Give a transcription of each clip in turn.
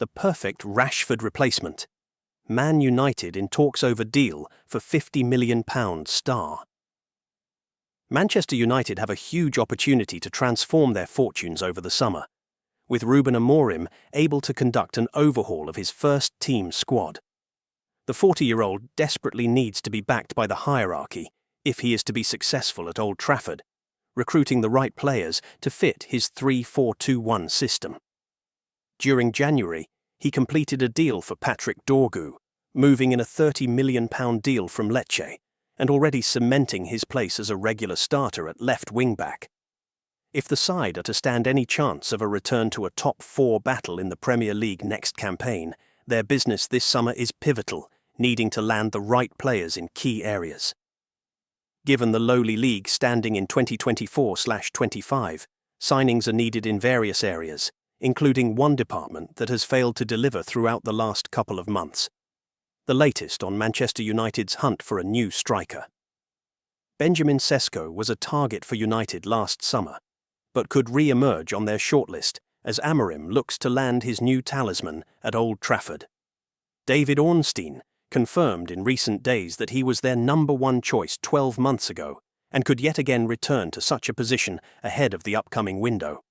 the perfect Rashford replacement. Man United in talks over deal for £50 million star. Manchester United have a huge opportunity to transform their fortunes over the summer, with Ruben Amorim able to conduct an overhaul of his first-team squad. The 40-year-old desperately needs to be backed by the hierarchy if he is to be successful at Old Trafford, recruiting the right players to fit his 3-4-2-1 system. During January, he completed a deal for Patrick Dorgu, moving in a £30 million deal from Lecce, and already cementing his place as a regular starter at left wing-back. If the side are to stand any chance of a return to a top-4 battle in the Premier League next campaign, their business this summer is pivotal, needing to land the right players in key areas. Given the lowly league standing in 2024/25, signings are needed in various areas, including one department that has failed to deliver throughout the last couple of months. The latest on Manchester United's hunt for a new striker. Benjamin Sesko was a target for United last summer, but could re-emerge on their shortlist as Amorim looks to land his new talisman at Old Trafford. David Ornstein confirmed in recent days that he was their number one choice 12 months ago and could yet again return to such a position ahead of the upcoming window.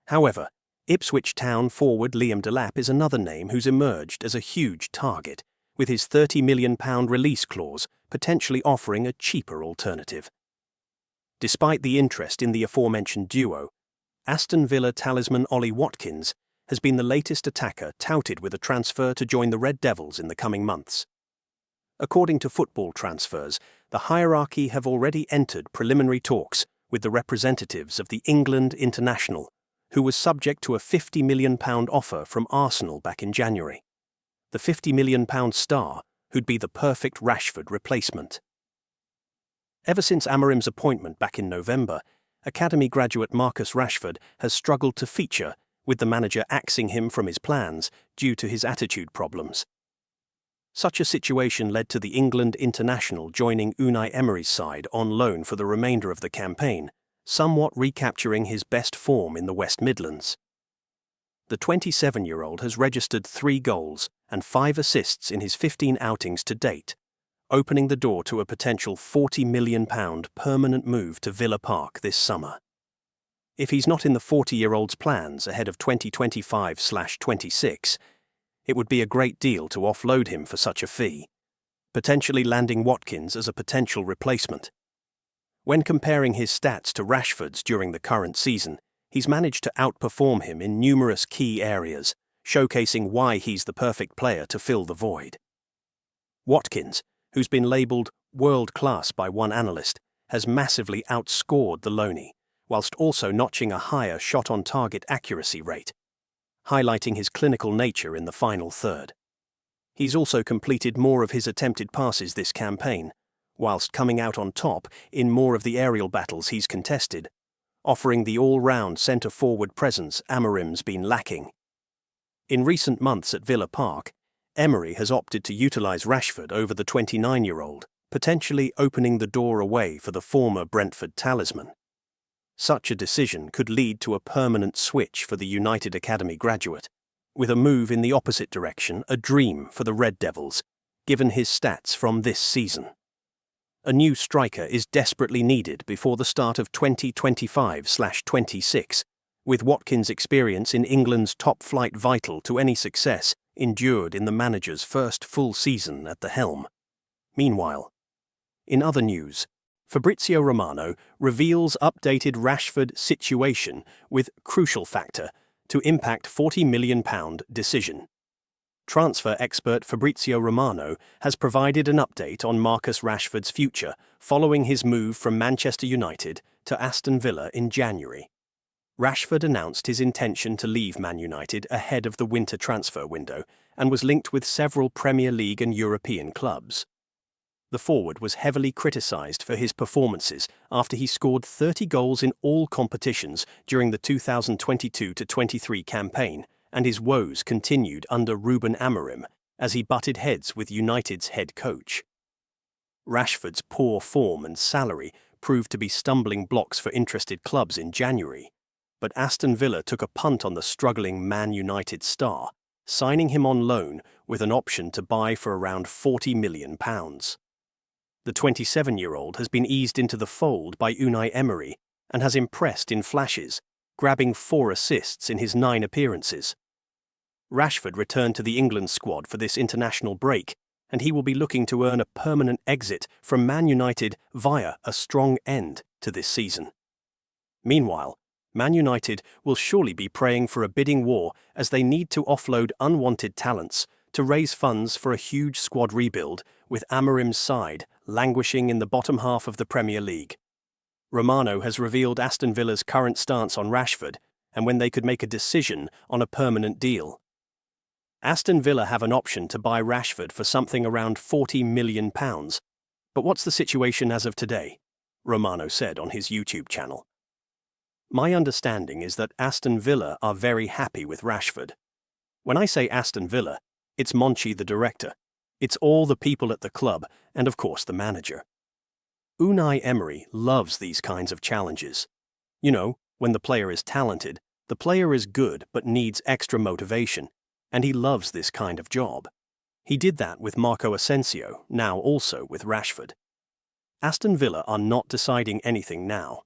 However, Ipswich Town forward Liam Delap is another name who's emerged as a huge target, with his £30 million release clause potentially offering a cheaper alternative. Despite the interest in the aforementioned duo, Aston Villa talisman Ollie Watkins has been the latest attacker touted with a transfer to join the Red Devils in the coming months. According to Football Transfers, the hierarchy have already entered preliminary talks with the representatives of the England international, who was subject to a £50 million offer from Arsenal back in January. The £50 million star, who'd be the perfect Rashford replacement. Ever since Amorim's appointment back in November, academy graduate Marcus Rashford has struggled to feature, with the manager axing him from his plans due to his attitude problems. Such a situation led to the England international joining Unai Emery's side on loan for the remainder of the campaign, somewhat recapturing his best form in the West Midlands. The 27-year-old has registered 3 goals and 5 assists in his 15 outings to date, opening the door to a potential £40 million permanent move to Villa Park this summer. If he's not in the 40-year-old's plans ahead of 2025/26, it would be a great deal to offload him for such a fee, potentially landing Watkins as a potential replacement. When comparing his stats to Rashford's during the current season, he's managed to outperform him in numerous key areas, showcasing why he's the perfect player to fill the void. Watkins, who's been labelled world-class by one analyst, has massively outscored the loanee, whilst also notching a higher shot-on-target accuracy rate, highlighting his clinical nature in the final third. He's also completed more of his attempted passes this campaign, whilst coming out on top in more of the aerial battles he's contested, offering the all-round centre-forward presence Amorim's been lacking. In recent months at Villa Park, Emery has opted to utilise Rashford over the 29-year-old, potentially opening the door away for the former Brentford talisman. Such a decision could lead to a permanent switch for the United Academy graduate, with a move in the opposite direction a dream for the Red Devils, given his stats from this season. A new striker is desperately needed before the start of 2025/26, with Watkins' experience in England's top flight vital to any success endured in the manager's first full season at the helm. Meanwhile, in other news, Fabrizio Romano reveals updated Rashford situation with crucial factor to impact £40 million decision. Transfer expert Fabrizio Romano has provided an update on Marcus Rashford's future following his move from Manchester United to Aston Villa in January. Rashford announced his intention to leave Man United ahead of the winter transfer window and was linked with several Premier League and European clubs. The forward was heavily criticised for his performances after he scored 30 goals in all competitions during the 2022-23 campaign, and his woes continued under Ruben Amorim as he butted heads with United's head coach. Rashford's poor form and salary proved to be stumbling blocks for interested clubs in January, but Aston Villa took a punt on the struggling Man United star, signing him on loan with an option to buy for around £40 million. The 27-year-old has been eased into the fold by Unai Emery and has impressed in flashes, grabbing 4 assists in his 9 appearances. Rashford returned to the England squad for this international break, and he will be looking to earn a permanent exit from Man United via a strong end to this season. Meanwhile, Man United will surely be praying for a bidding war as they need to offload unwanted talents to raise funds for a huge squad rebuild, with Amorim's side languishing in the bottom half of the Premier League. Romano has revealed Aston Villa's current stance on Rashford and when they could make a decision on a permanent deal. Aston Villa have an option to buy Rashford for something around £40 million. But what's the situation as of today? Romano said on his YouTube channel. My understanding is that Aston Villa are very happy with Rashford. When I say Aston Villa, it's Monchi the director. It's all the people at the club and of course the manager. Unai Emery loves these kinds of challenges. You know, when the player is talented, the player is good but needs extra motivation, and he loves this kind of job. He did that with Marco Asensio, now also with Rashford. Aston Villa are not deciding anything now.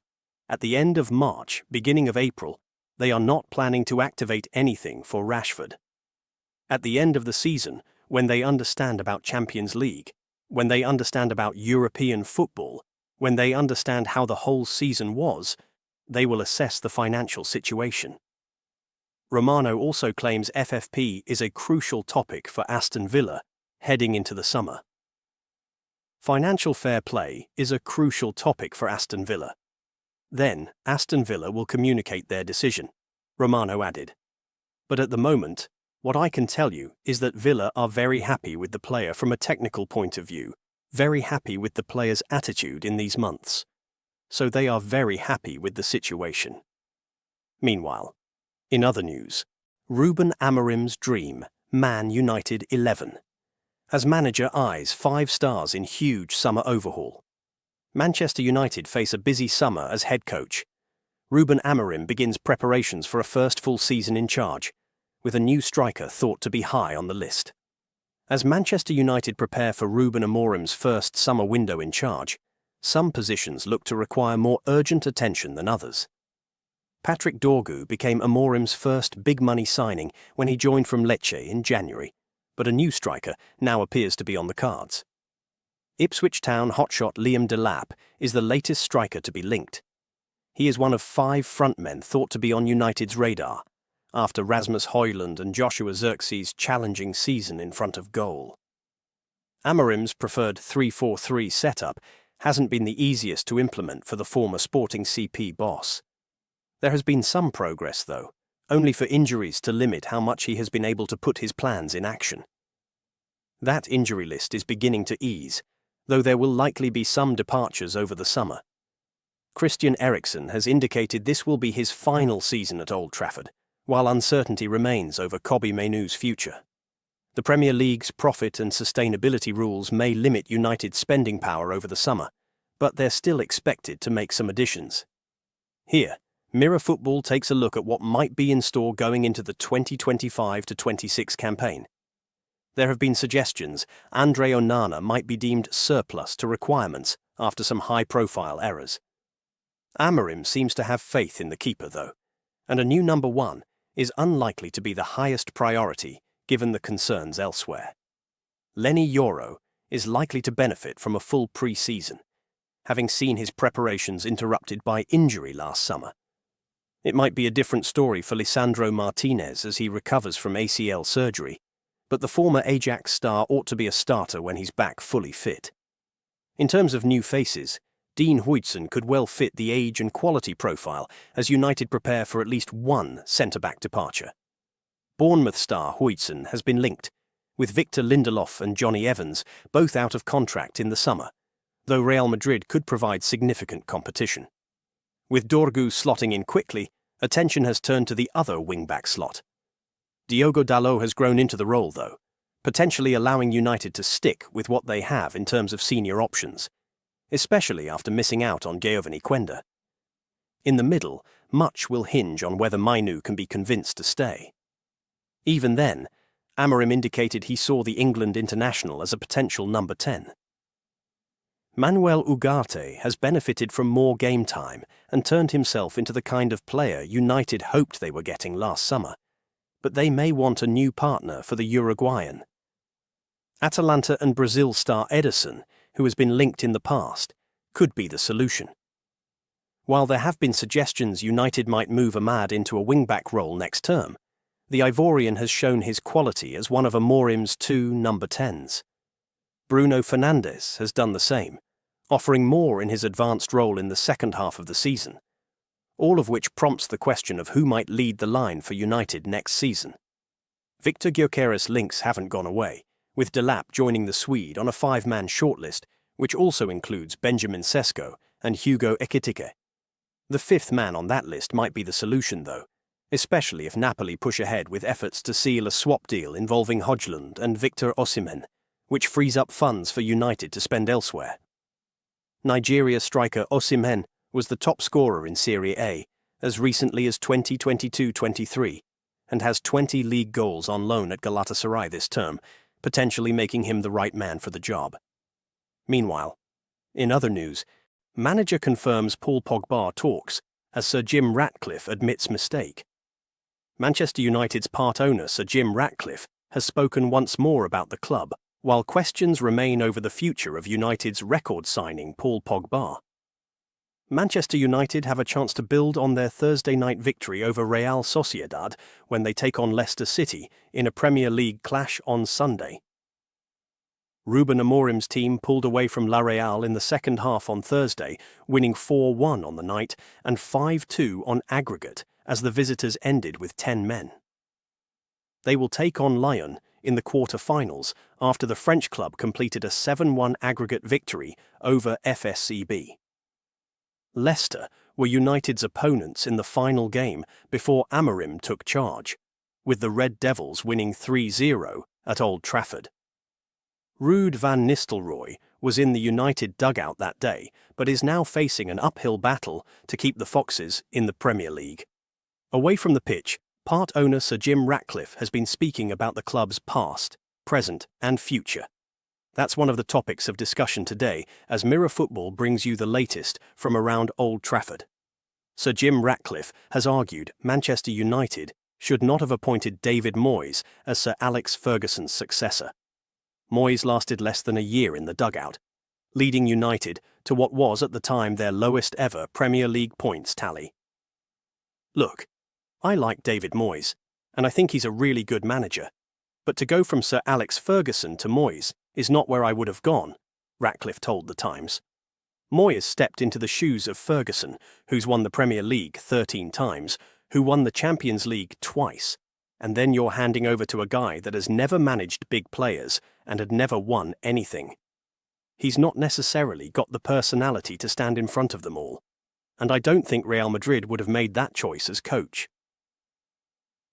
At the end of March, beginning of April, they are not planning to activate anything for Rashford. At the end of the season, when they understand about Champions League, when they understand about European football, when they understand how the whole season was, they will assess the financial situation. Romano also claims FFP is a crucial topic for Aston Villa heading into the summer. Financial fair play is a crucial topic for Aston Villa. Then, Aston Villa will communicate their decision, Romano added. But at the moment, what I can tell you is that Villa are very happy with the player from a technical point of view, very happy with the player's attitude in these months. So they are very happy with the situation. Meanwhile, in other news, Ruben Amorim's dream, Man United 11. As manager eyes 5 stars in huge summer overhaul. Manchester United face a busy summer as head coach. Ruben Amorim begins preparations for a first full season in charge, with a new striker thought to be high on the list. As Manchester United prepare for Ruben Amorim's first summer window in charge, some positions look to require more urgent attention than others. Patrick Dorgu became Amorim's first big-money signing when he joined from Lecce in January, but a new striker now appears to be on the cards. Ipswich Town hotshot Liam Delap is the latest striker to be linked. He is one of 5 frontmen thought to be on United's radar, after Rasmus Højlund and Joshua Zirkzee's challenging season in front of goal. Amorim's preferred 3-4-3 setup hasn't been the easiest to implement for the former Sporting CP boss. There has been some progress, though, only for injuries to limit how much he has been able to put his plans in action. That injury list is beginning to ease, though there will likely be some departures over the summer. Christian Eriksen has indicated this will be his final season at Old Trafford, while uncertainty remains over Kobbie Mainoo's future. The Premier League's profit and sustainability rules may limit United's spending power over the summer, but they're still expected to make some additions. Here, Mirror Football takes a look at what might be in store going into the 2025-26 campaign. There have been suggestions Andre Onana might be deemed surplus to requirements after some high-profile errors. Amorim seems to have faith in the keeper, though, and a new number 1 is unlikely to be the highest priority given the concerns elsewhere. Lenny Yoro is likely to benefit from a full pre-season, having seen his preparations interrupted by injury last summer. It might be a different story for Lisandro Martinez as he recovers from ACL surgery, but the former Ajax star ought to be a starter when he's back fully fit. In terms of new faces, Dean Huijsen could well fit the age and quality profile as United prepare for at least one centre-back departure. Bournemouth star Huijsen has been linked, with Victor Lindelof and Johnny Evans both out of contract in the summer, though Real Madrid could provide significant competition. With Dorgu slotting in quickly, attention has turned to the other wing-back slot. Diogo Dalot has grown into the role, though, potentially allowing United to stick with what they have in terms of senior options, especially after missing out on Giovanni Quenda. In the middle, much will hinge on whether Mainoo can be convinced to stay. Even then, Amorim indicated he saw the England international as a potential number 10. Manuel Ugarte has benefited from more game time and turned himself into the kind of player United hoped they were getting last summer, but they may want a new partner for the Uruguayan. Atalanta and Brazil star Ederson, who has been linked in the past, could be the solution. While there have been suggestions United might move Ahmad into a wing-back role next term, the Ivorian has shown his quality as one of Amorim's 2 number 10s. Bruno Fernandes has done the same, offering more in his advanced role in the second half of the season, all of which prompts the question of who might lead the line for United next season. Victor Gyökeres links haven't gone away, with Delap joining the Swede on a 5-man shortlist, which also includes Benjamin Sesko and Hugo Ekitike. The 5th man on that list might be the solution, though, especially if Napoli push ahead with efforts to seal a swap deal involving Højlund and Victor Osimhen, which frees up funds for United to spend elsewhere. Nigeria striker Osimhen was the top scorer in Serie A as recently as 2022-23 and has 20 league goals on loan at Galatasaray this term, potentially making him the right man for the job. Meanwhile, in other news, manager confirms Paul Pogba talks as Sir Jim Ratcliffe admits mistake. Manchester United's part owner Sir Jim Ratcliffe has spoken once more about the club, while questions remain over the future of United's record signing Paul Pogba. Manchester United have a chance to build on their Thursday night victory over Real Sociedad when they take on Leicester City in a Premier League clash on Sunday. Ruben Amorim's team pulled away from La Real in the second half on Thursday, winning 4-1 on the night and 5-2 on aggregate as the visitors ended with 10 men. They will take on Lyon in the quarter-finals after the French club completed a 7-1 aggregate victory over FSCB. Leicester were United's opponents in the final game before Amorim took charge, with the Red Devils winning 3-0 at Old Trafford. Ruud van Nistelrooy was in the United dugout that day, but is now facing an uphill battle to keep the Foxes in the Premier League. Away from the pitch, part owner Sir Jim Ratcliffe has been speaking about the club's past, present and future. That's one of the topics of discussion today as Mirror Football brings you the latest from around Old Trafford. Sir Jim Ratcliffe has argued Manchester United should not have appointed David Moyes as Sir Alex Ferguson's successor. Moyes lasted less than a year in the dugout, leading United to what was at the time their lowest ever Premier League points tally. Look, I like David Moyes, and I think he's a really good manager, but to go from Sir Alex Ferguson to Moyes is not where I would have gone, Ratcliffe told The Times. Moyes stepped into the shoes of Ferguson, who's won the Premier League 13 times, who won the Champions League twice, and then you're handing over to a guy that has never managed big players and had never won anything. He's not necessarily got the personality to stand in front of them all, and I don't think Real Madrid would have made that choice as coach.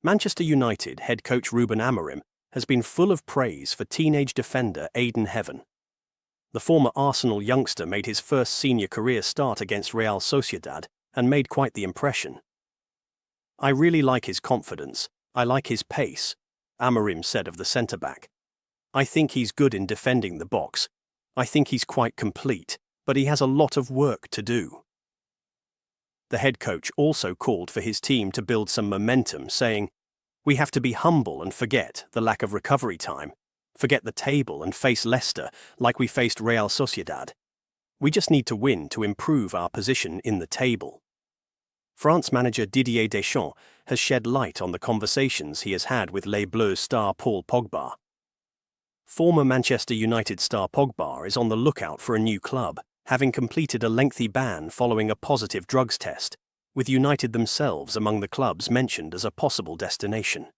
Manchester United head coach Ruben Amorim has been full of praise for teenage defender Aiden Heaven. The former Arsenal youngster made his first senior career start against Real Sociedad and made quite the impression. "I really like his confidence, I like his pace," Amorim said of the centre-back. "I think he's good in defending the box. I think he's quite complete, but he has a lot of work to do." The head coach also called for his team to build some momentum, saying, "We have to be humble and forget the lack of recovery time, forget the table and face Leicester like we faced Real Sociedad. We just need to win to improve our position in the table." France manager Didier Deschamps has shed light on the conversations he has had with Les Bleus star Paul Pogba. Former Manchester United star Pogba is on the lookout for a new club, having completed a lengthy ban following a positive drugs test, with United themselves among the clubs mentioned as a possible destination.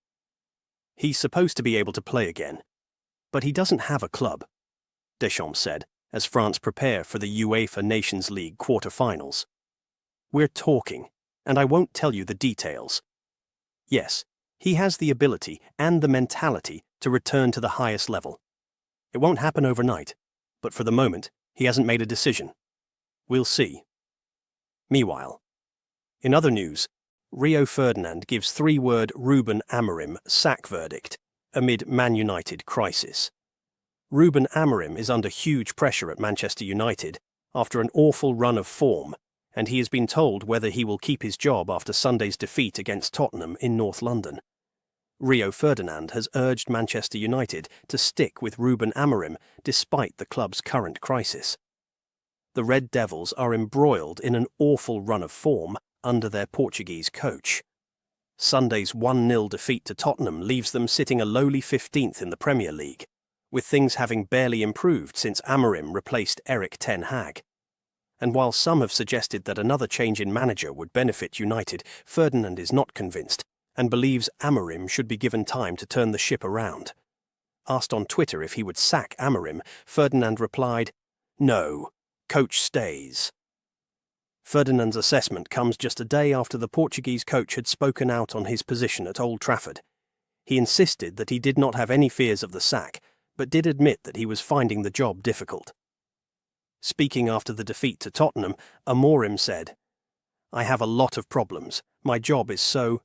He's supposed to be able to play again, but he doesn't have a club, Deschamps said, as France prepare for the UEFA Nations League quarter-finals. "We're talking, and I won't tell you the details. Yes, he has the ability and the mentality to return to the highest level. It won't happen overnight, but for the moment, he hasn't made a decision. We'll see." Meanwhile, in other news, Rio Ferdinand gives 3-word Ruben Amorim sack verdict amid Man United crisis. Ruben Amorim is under huge pressure at Manchester United after an awful run of form, and he has been told whether he will keep his job after Sunday's defeat against Tottenham in North London. Rio Ferdinand has urged Manchester United to stick with Ruben Amorim despite the club's current crisis. The Red Devils are embroiled in an awful run of form under their Portuguese coach. Sunday's 1-0 defeat to Tottenham leaves them sitting a lowly 15th in the Premier League, with things having barely improved since Amorim replaced Erik ten Hag. And while some have suggested that another change in manager would benefit United, Ferdinand is not convinced and believes Amorim should be given time to turn the ship around. Asked on Twitter if he would sack Amorim, Ferdinand replied, "No, coach stays." Ferdinand's assessment comes just a day after the Portuguese coach had spoken out on his position at Old Trafford. He insisted that he did not have any fears of the sack, but did admit that he was finding the job difficult. Speaking after the defeat to Tottenham, Amorim said, "I have a lot of problems. My job is so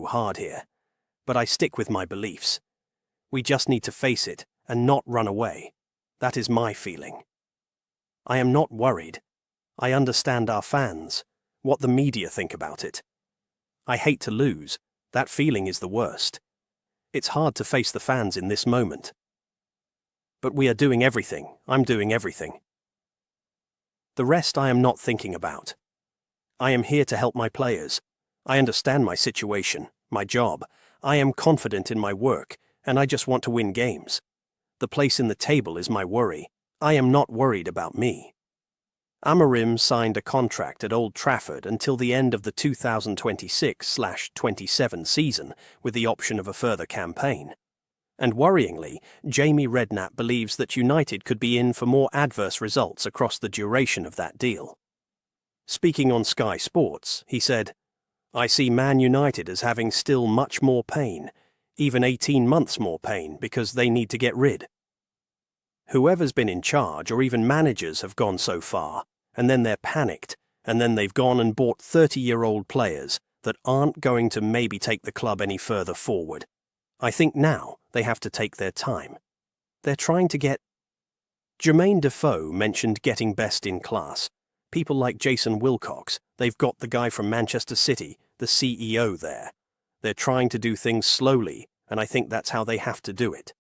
hard here. But I stick with my beliefs. We just need to face it and not run away. That is my feeling. I am not worried. I understand our fans, what the media think about it. I hate to lose. That feeling is the worst. It's hard to face the fans in this moment. But we are doing everything. I'm doing everything. The rest I am not thinking about. I am here to help my players. I understand my situation, my job. I am confident in my work, and I just want to win games. The place in the table is my worry. I am not worried about me." Amorim signed a contract at Old Trafford until the end of the 2026/27 season, with the option of a further campaign. And worryingly, Jamie Redknapp believes that United could be in for more adverse results across the duration of that deal. Speaking on Sky Sports, he said, "I see Man United as having still much more pain, even 18 months more pain, because they need to get rid. Whoever's been in charge or even managers have gone so far, and then they're panicked, and then they've gone and bought 30-year-old players that aren't going to maybe take the club any further forward. I think now they have to take their time. They're trying to get..." Jermaine Defoe mentioned getting best in class. People like Jason Wilcox, they've got the guy from Manchester City, the CEO there. They're trying to do things slowly, and I think that's how they have to do it.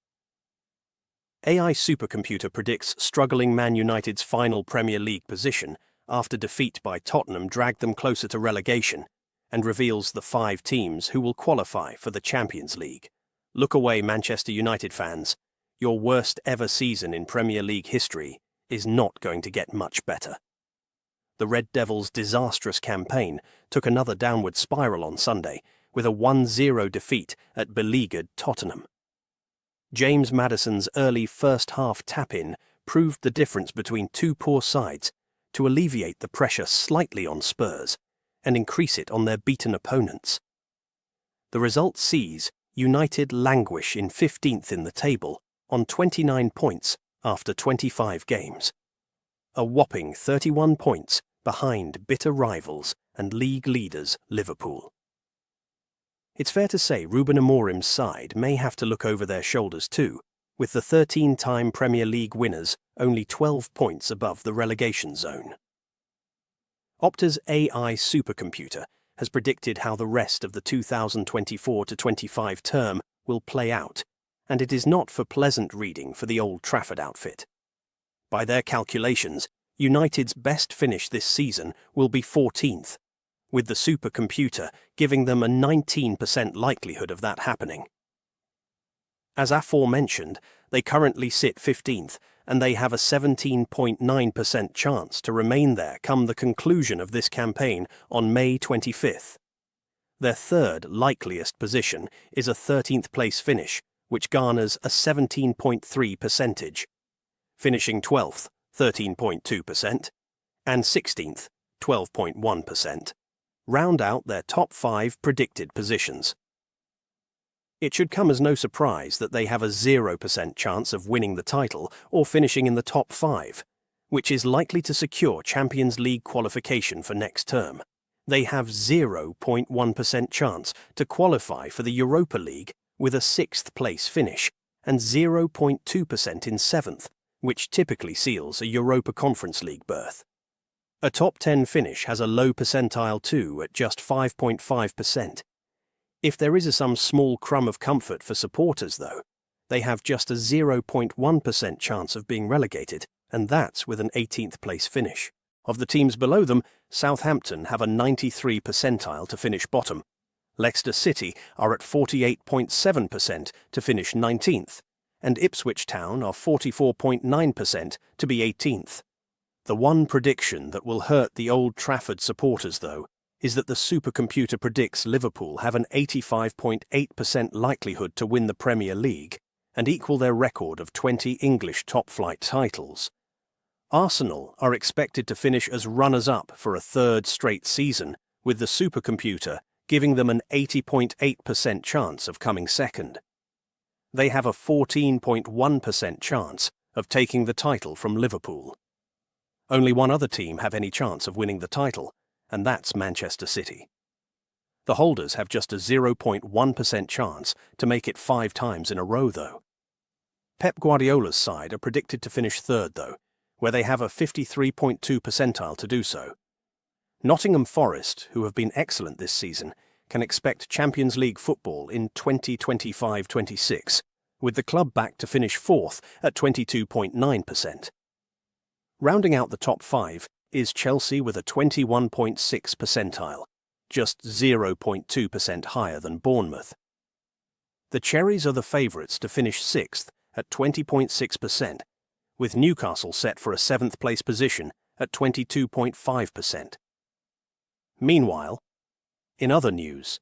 AI supercomputer predicts struggling Man United's final Premier League position after defeat by Tottenham dragged them closer to relegation, and reveals the 5 teams who will qualify for the Champions League. Look away, Manchester United fans. Your worst ever season in Premier League history is not going to get much better. The Red Devils' disastrous campaign took another downward spiral on Sunday with a 1-0 defeat at beleaguered Tottenham. James Maddison's early first-half tap-in proved the difference between two poor sides to alleviate the pressure slightly on Spurs and increase it on their beaten opponents. The result sees United languish in 15th in the table on 29 points after 25 games. A whopping 31 points behind bitter rivals and league leaders Liverpool. It's fair to say Ruben Amorim's side may have to look over their shoulders too, with the 13-time Premier League winners only 12 points above the relegation zone. Opta's AI supercomputer has predicted how the rest of the 2024-25 term will play out, and it is not for pleasant reading for the Old Trafford outfit. By their calculations, United's best finish this season will be 14th, with the supercomputer giving them a 19% likelihood of that happening. As aforementioned, they currently sit 15th, and they have a 17.9% chance to remain there come the conclusion of this campaign on May 25th. Their third likeliest position is a 13th place finish, which garners a 17.3%, finishing 12th, 13.2%, and 16th, 12.1%. Round out their top 5 predicted positions. It should come as no surprise that they have a 0% chance of winning the title or finishing in the top 5, which is likely to secure Champions League qualification for next term. They have 0.1% chance to qualify for the Europa League, with a 6th place finish, and 0.2% in 7th, which typically seals a Europa Conference League berth. A top 10 finish has a low percentile too at just 5.5%. If there is some small crumb of comfort for supporters though, they have just a 0.1% chance of being relegated, and that's with an 18th place finish. Of the teams below them, Southampton have a 93 percentile to finish bottom. Leicester City are at 48.7% to finish 19th, and Ipswich Town are 44.9% to be 18th. The one prediction that will hurt the Old Trafford supporters, though, is that the supercomputer predicts Liverpool have an 85.8% likelihood to win the Premier League and equal their record of 20 English top-flight titles. Arsenal are expected to finish as runners-up for a 3rd straight season, with the supercomputer giving them an 80.8% chance of coming second. They have a 14.1% chance of taking the title from Liverpool. Only one other team have any chance of winning the title, and that's Manchester City. The holders have just a 0.1% chance to make it 5 times in a row, though. Pep Guardiola's side are predicted to finish 3rd, though, where they have a 53.2 percentile to do so. Nottingham Forest, who have been excellent this season, can expect Champions League football in 2025-26, with the club back to finish 4th at 22.9%. Rounding out the top 5 is Chelsea with a 21.6 percentile, just 0.2% higher than Bournemouth. The Cherries are the favourites to finish 6th at 20.6%, with Newcastle set for a 7th place position at 22.5%. Meanwhile, in other news,